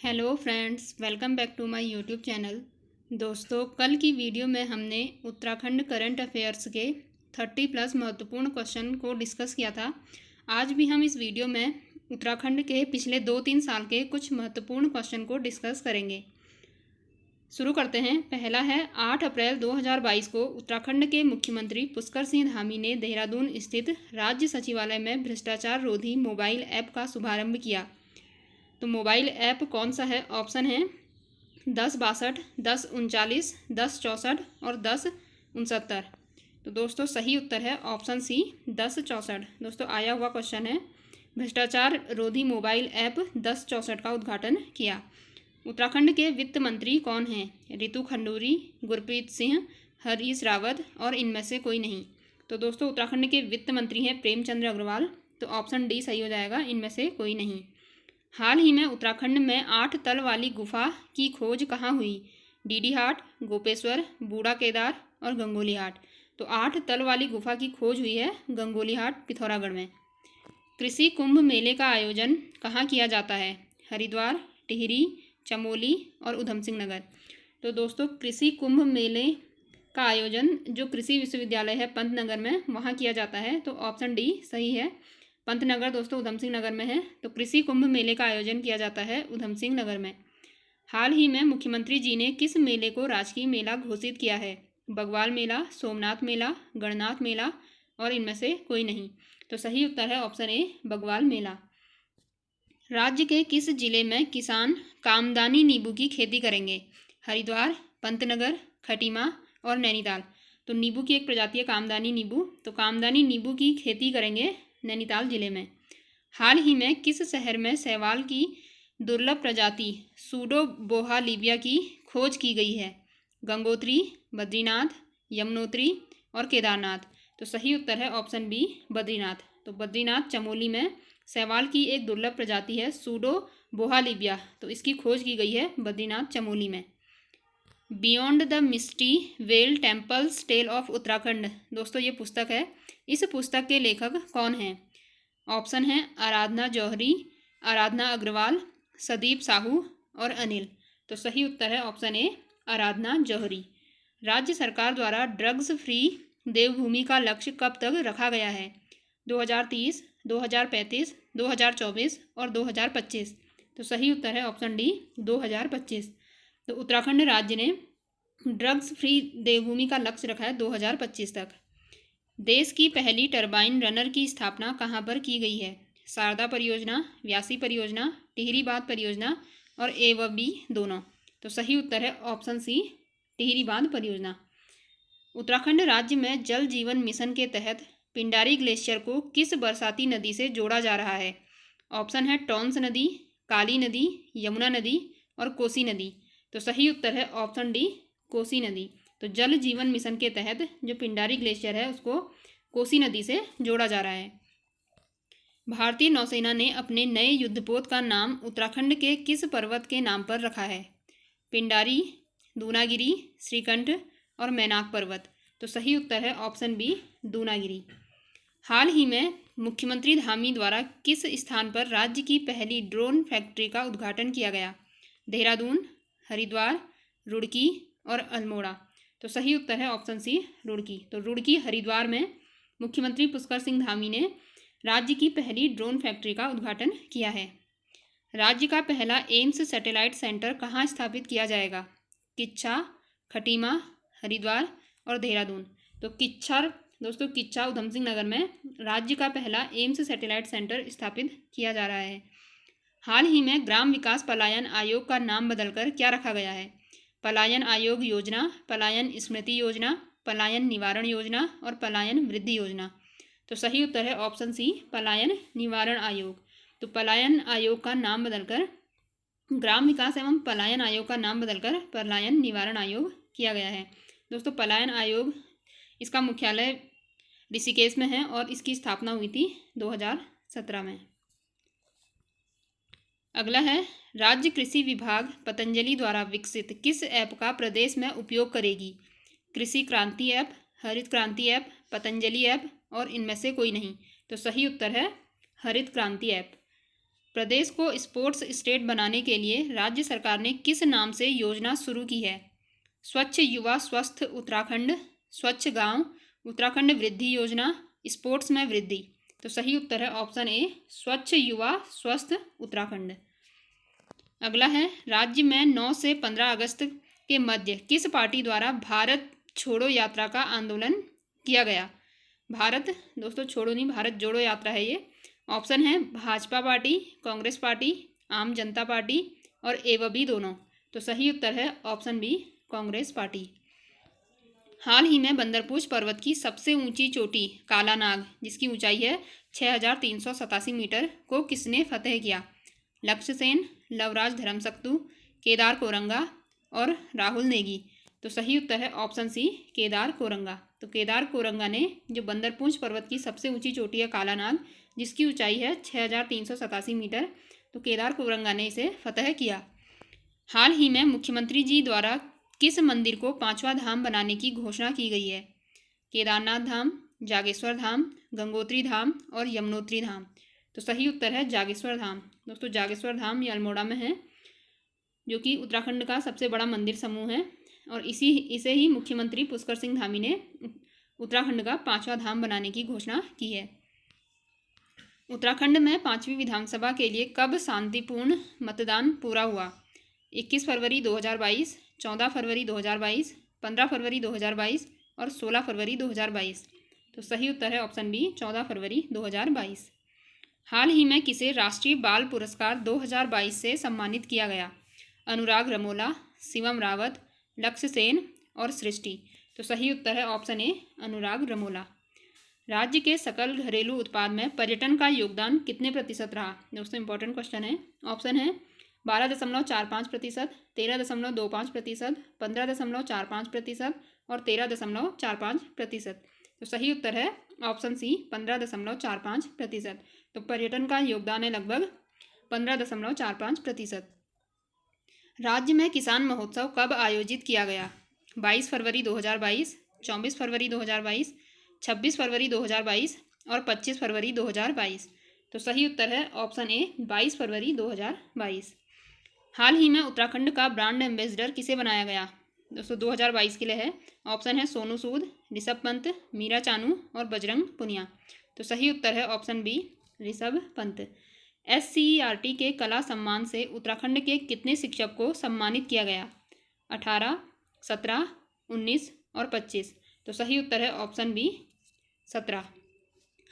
Hello friends, welcome back to my YouTube channel. दोस्तों, कल की वीडियो में हमने उत्तराखंड करंट अफेयर्स के 30+ महत्वपूर्ण क्वेश्चन को डिस्कस किया था। आज भी हम इस वीडियो में उत्तराखंड के पिछले 2-3 साल के कुछ महत्वपूर्ण क्वेश्चन को डिस्कस करेंगे। शुरू करते हैं। पहला है, 8 अप्रैल 2022 को उत्तराखंड के मुख्यमंत्री पुष्कर सिंह धामी ने देहरादून स्थित राज्य सचिवालय में भ्रष्टाचार रोधी मोबाइल ऐप का शुभारंभ किया। तो मोबाइल ऐप कौन सा है? ऑप्शन है 1062, 1039, 1064 और 1069। तो दोस्तों सही उत्तर है ऑप्शन सी 1064। दोस्तों आया हुआ क्वेश्चन है, भ्रष्टाचार रोधी मोबाइल ऐप 1064 का उद्घाटन किया। उत्तराखंड के वित्त मंत्री कौन हैं? रितु खंडूरी, गुरप्रीत सिंह, हरीश रावत और इनमें से कोई नहीं। तो दोस्तों उत्तराखंड के वित्त मंत्री हैं प्रेमचंद्र अग्रवाल। तो ऑप्शन डी सही हो जाएगा, इनमें से कोई नहीं। हाल ही में उत्तराखंड में 8 तल वाली गुफा की खोज कहाँ हुई? डीडीहाट, गोपेश्वर, बूढ़ा केदार और गंगोलीहाट। तो 8 तल वाली गुफा की खोज हुई है गंगोलीहाट, पिथौरागढ़ में। कृषि कुंभ मेले का आयोजन कहाँ किया जाता है? हरिद्वार, टिहरी, चमोली और उधम सिंह नगर। तो दोस्तों कृषि कुंभ मेले का आयोजन जो कृषि विश्वविद्यालय है पंतनगर में, वहाँ किया जाता है। तो ऑप्शन डी सही है। पंतनगर दोस्तों उधम सिंह नगर में है। तो कृषि कुंभ मेले का आयोजन किया जाता है उधम सिंह नगर में। हाल ही में मुख्यमंत्री जी ने किस मेले को राजकीय मेला घोषित किया है? बग्वाल मेला, सोमनाथ मेला, गणनाथ मेला और इनमें से कोई नहीं। तो सही उत्तर है ऑप्शन ए, बग्वाल मेला। राज्य के किस जिले में किसान कामदानी नींबू की खेती करेंगे? हरिद्वार, पंतनगर, खटीमा और नैनीताल। तो नींबू की एक प्रजाति है कामदानी नींबू। तो कामदानी नींबू की खेती करेंगे नैनीताल जिले में। हाल ही में किस शहर में शैवाल की दुर्लभ प्रजाति सूडोबोहा लीबिया की खोज की गई है? गंगोत्री, बद्रीनाथ, यमुनोत्री और केदारनाथ। तो सही उत्तर है ऑप्शन बी, बद्रीनाथ। तो बद्रीनाथ चमोली में शैवाल की एक दुर्लभ प्रजाति है सूडोबोहा लीबिया। तो इसकी खोज की गई है बद्रीनाथ चमोली में। Beyond the misty veil temples tale of Uttarakhand. दोस्तों ये पुस्तक है। इस पुस्तक के लेखक कौन हैं? ऑप्शन है आराधना जौहरी, आराधना अग्रवाल, सदीप साहू और अनिल। तो सही उत्तर है ऑप्शन ए, आराधना जौहरी। राज्य सरकार द्वारा ड्रग्स फ्री देवभूमि का लक्ष्य कब तक रखा गया है? 2030, 2035, 2024 और 2025। तो सही उत्तर है ऑप्शन डी, 2025। तो उत्तराखंड राज्य ने ड्रग्स फ्री देवभूमि का लक्ष्य रखा है 2025 तक। देश की पहली टरबाइन रनर की स्थापना कहाँ पर की गई है? शारदा परियोजना, व्यासी परियोजना, टिहरी बांध परियोजना और ए व बी दोनों। तो सही उत्तर है ऑप्शन सी, टिहरी बांध परियोजना। उत्तराखंड राज्य में जल जीवन मिशन के तहत पिंडारी ग्लेशियर को किस बरसाती नदी से जोड़ा जा रहा है? ऑप्शन है टॉन्स नदी, काली नदी, यमुना नदी और कोसी नदी। तो सही उत्तर है ऑप्शन डी, कोसी नदी। तो जल जीवन मिशन के तहत जो पिंडारी ग्लेशियर है उसको कोसी नदी से जोड़ा जा रहा है। भारतीय नौसेना ने अपने नए युद्धपोत का नाम उत्तराखंड के किस पर्वत के नाम पर रखा है? पिंडारी, दूनागिरी, श्रीकंठ और मैनाक पर्वत। तो सही उत्तर है ऑप्शन बी, दूनागिरी। हाल ही में मुख्यमंत्री धामी द्वारा किस स्थान पर राज्य की पहली ड्रोन फैक्ट्री का उद्घाटन किया गया? देहरादून, हरिद्वार, रुड़की और अल्मोड़ा। तो सही उत्तर है ऑप्शन सी, रुड़की। तो रुड़की, हरिद्वार में मुख्यमंत्री पुष्कर सिंह धामी ने राज्य की पहली ड्रोन फैक्ट्री का उद्घाटन किया है। राज्य का पहला एम्स सैटेलाइट सेंटर कहाँ स्थापित किया जाएगा? किच्छा, खटीमा, हरिद्वार और देहरादून। तो दोस्तों किच्छा उधम सिंह नगर में राज्य का पहला एम्स सैटेलाइट सेंटर स्थापित किया जा रहा है। हाल ही में ग्राम विकास पलायन आयोग का नाम बदलकर क्या रखा गया है? पलायन आयोग योजना, पलायन स्मृति योजना, पलायन निवारण योजना और पलायन वृद्धि योजना। तो सही उत्तर है ऑप्शन सी, पलायन निवारण आयोग। तो पलायन आयोग का नाम बदलकर ग्राम विकास एवं पलायन आयोग का नाम बदलकर पलायन निवारण आयोग किया गया है। दोस्तों पलायन आयोग, इसका मुख्यालय ऋषिकेश में है और इसकी स्थापना हुई थी 2017 में। अगला है, राज्य कृषि विभाग पतंजलि द्वारा विकसित किस ऐप का प्रदेश में उपयोग करेगी? कृषि क्रांति ऐप, हरित क्रांति ऐप, पतंजलि ऐप और इनमें से कोई नहीं। तो सही उत्तर है हरित क्रांति ऐप। प्रदेश को स्पोर्ट्स स्टेट बनाने के लिए राज्य सरकार ने किस नाम से योजना शुरू की है? स्वच्छ युवा स्वस्थ उत्तराखंड, स्वच्छ गांव, उत्तराखंड वृद्धि योजना, स्पोर्ट्स में वृद्धि। तो सही उत्तर है ऑप्शन ए, स्वच्छ युवा स्वस्थ उत्तराखंड। अगला है, राज्य में 9 से 15 अगस्त के मध्य किस पार्टी द्वारा भारत छोड़ो यात्रा का आंदोलन किया गया? भारत दोस्तों छोड़ो नहीं, भारत जोड़ो यात्रा है ये। ऑप्शन है भाजपा पार्टी, कांग्रेस पार्टी, आम जनता पार्टी और एवं दोनों। तो सही उत्तर है ऑप्शन बी, कांग्रेस पार्टी। हाल ही में बंदरपूछ पर्वत की सबसे ऊंची चोटी कालानाग, जिसकी ऊंचाई है 6387 मीटर, को किसने फतेह किया? लक्ष्य सेन, लवराज धर्मसक्तू, केदार कोरंगा और राहुल नेगी। तो सही उत्तर है ऑप्शन सी, केदार कोरंगा। तो केदार कोरंगा ने जो बंदरपूछ पर्वत की सबसे ऊंची चोटी है कालानाग, जिसकी ऊंचाई है 6387 मीटर, तो केदार कोरंगा ने इसे फतह किया। हाल ही में मुख्यमंत्री जी द्वारा किस मंदिर को 5वां धाम बनाने की घोषणा की गई है? केदारनाथ धाम, जागेश्वर धाम, गंगोत्री धाम और यमुनोत्री धाम। तो सही उत्तर है जागेश्वर धाम। दोस्तों जागेश्वर धाम ये अल्मोड़ा में है, जो कि उत्तराखंड का सबसे बड़ा मंदिर समूह है, और इसे ही मुख्यमंत्री पुष्कर सिंह धामी ने उत्तराखंड का 5वां धाम बनाने की घोषणा की है। उत्तराखंड में 5वीं विधानसभा के लिए कब शांतिपूर्ण मतदान पूरा हुआ? 21 फरवरी 2022, 14 फरवरी 2022, 15 फरवरी 2022 और 16 फरवरी 2022। तो सही उत्तर है ऑप्शन बी, 14 फरवरी 2022। हाल ही में किसे राष्ट्रीय बाल पुरस्कार 2022 से सम्मानित किया गया? अनुराग रमोला, शिवम रावत, लक्ष्य सेन और सृष्टि। तो सही उत्तर है ऑप्शन ए, अनुराग रमोला। राज्य के सकल घरेलू उत्पाद में पर्यटन का योगदान कितने प्रतिशत रहा? दोस्तों इंपॉर्टेंट क्वेश्चन है। ऑप्शन है 12.45%, 13.25%, 15.45% और 13.45%। तो सही उत्तर है ऑप्शन सी, 15.45%। तो पर्यटन का योगदान है लगभग 15.45%। राज्य में किसान महोत्सव कब आयोजित किया गया? 22 फरवरी 2022, 24 फरवरी 2022, 26 फरवरी 2022 और 25 फरवरी 2022। तो सही उत्तर है ऑप्शन ए, 22 फरवरी 2022। हाल ही में उत्तराखंड का ब्रांड एम्बेसडर किसे बनाया गया? दोस्तों 2022 के लिए है। ऑप्शन है सोनू सूद, ऋषभ पंत, मीरा चानू और बजरंग पुनिया। तो सही उत्तर है option B, Rishabh Pant. SCERT के कला सम्मान से उत्तराखंड के कितने शिक्षक को सम्मानित किया गया? 18, 17, 19 और 25। तो सही उत्तर है ऑप्शन बी, 17।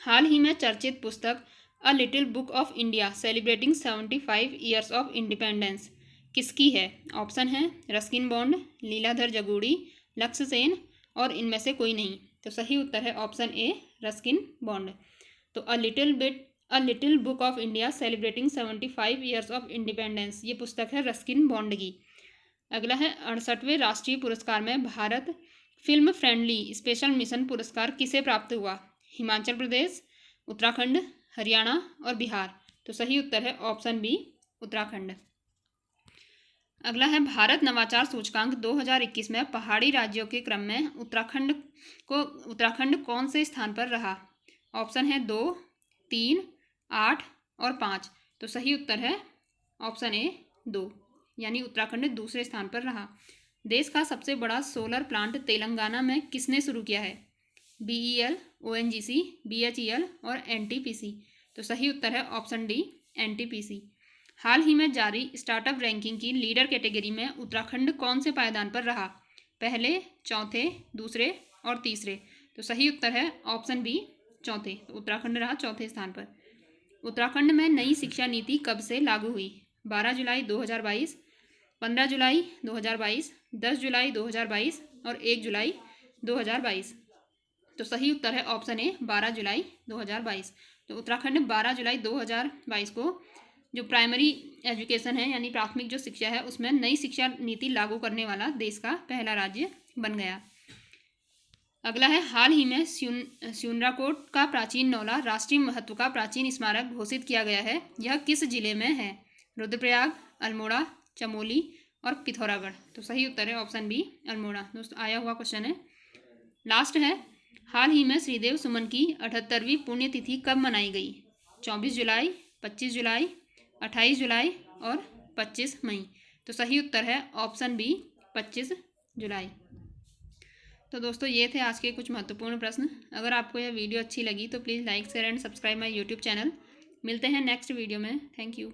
हाल ही में चर्चित पुस्तक a little book of India celebrating 75 years of independence किसकी है? ऑप्शन है रस्किन बॉन्ड, लीलाधर जगूड़ी, लक्ष्य सेन और इनमें से कोई नहीं। तो सही उत्तर है ऑप्शन ए, रस्किन बॉन्ड। तो a little book of India celebrating 75 years of independence, ये पुस्तक है रस्किन बॉन्ड की। अगला है 68वें राष्ट्रीय पुरस्कार में Bharat film friendly special mission पुरस्कार किसे प्राप्त हुआ? हिमाचल प्रदेश, उत्तराखंड, हरियाणा और बिहार। तो सही उत्तर है ऑप्शन बी, उत्तराखंड। अगला है भारत नवाचार सूचकांक 2021 में पहाड़ी राज्यों के क्रम में उत्तराखंड कौन से स्थान पर रहा? ऑप्शन है 2, 3, 8 और 5। तो सही उत्तर है ऑप्शन ए, 2, यानी उत्तराखंड दूसरे स्थान पर रहा। देश का सबसे बड़ा सोलर प्लांट तेलंगाना में किसने शुरू किया है? BEL, ONGC, BHEL और NTPC। तो सही उत्तर है ऑप्शन डी, NTPC। हाल ही में जारी स्टार्टअप रैंकिंग की लीडर कैटेगरी में उत्तराखंड कौन से पायदान पर रहा? पहले, चौथे, दूसरे और तीसरे। तो सही उत्तर है ऑप्शन बी, चौथे। तो उत्तराखंड रहा चौथे स्थान पर। उत्तराखंड में नई शिक्षा नीति कब से लागू हुई? 12 जुलाई 2022, 15 जुलाई 2022, 10 जुलाई 2022 और 1 जुलाई 2022। तो सही उत्तर है ऑप्शन ए, 12 जुलाई 2022। तो उत्तराखंड 12 जुलाई 2022 को जो प्राइमरी एजुकेशन है यानी प्राथमिक जो शिक्षा है उसमें नई शिक्षा नीति लागू करने वाला देश का पहला राज्य बन गया। अगला है हाल ही में स्यूनराकोट का प्राचीन नौला राष्ट्रीय महत्व का प्राचीन स्मारक घोषित किया गया है। यह किस जिले में है? रुद्रप्रयाग, अल्मोड़ा, चमोली और पिथौरागढ़। तो सही उत्तर है ऑप्शन बी, अल्मोड़ा। दोस्तों आया हुआ क्वेश्चन है। लास्ट है, हाल ही में श्रीदेव सुमन की 78वीं पुण्यतिथि कब मनाई गई? 24 जुलाई, 25 जुलाई, 28 जुलाई और 25 मई। तो सही उत्तर है ऑप्शन बी 25 जुलाई। तो दोस्तों ये थे आज के कुछ महत्वपूर्ण प्रश्न। अगर आपको यह वीडियो अच्छी लगी तो please like share and subscribe my YouTube channel. मिलते हैं नेक्स्ट वीडियो में। Thank you.